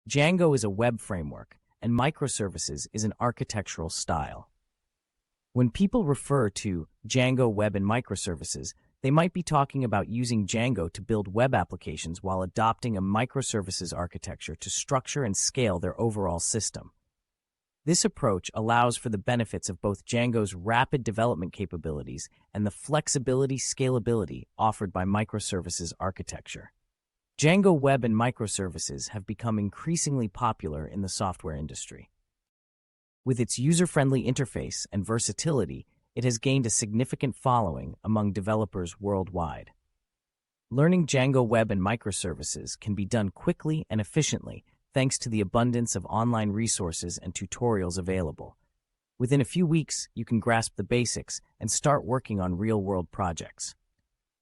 Django is a web framework, and microservices is an architectural style. When people refer to Django Web and Microservices, they might be talking about using Django to build web applications while adopting a microservices architecture to structure and scale their overall system. This approach allows for the benefits of both Django's rapid development capabilities and the flexibility scalability offered by microservices architecture. Django Web and Microservices have become increasingly popular in the software industry. With its user-friendly interface and versatility, it has gained a significant following among developers worldwide. Learning Django Web and Microservices can be done quickly and efficiently thanks to the abundance of online resources and tutorials available. Within a few weeks, you can grasp the basics and start working on real-world projects.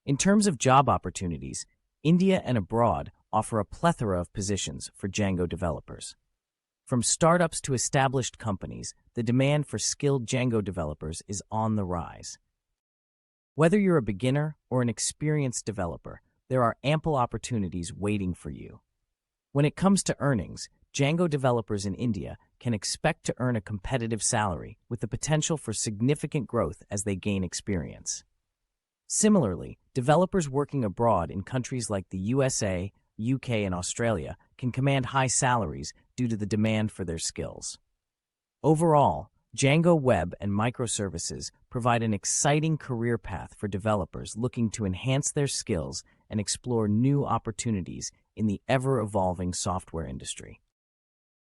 In terms of job opportunities, India and abroad offer a plethora of positions for Django developers. From startups to established companies, the demand for skilled Django developers is on the rise. Whether you're a beginner or an experienced developer, there are ample opportunities waiting for you. When it comes to earnings, Django developers in India can expect to earn a competitive salary with the potential for significant growth as they gain experience. Similarly, developers working abroad in countries like the USA, UK, and Australia can command high salaries due to the demand for their skills. Overall, Django Web and Microservices provide an exciting career path for developers looking to enhance their skills and explore new opportunities in the ever-evolving software industry.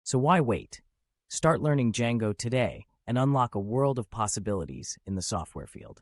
So why wait? Start learning Django today and unlock a world of possibilities in the software field.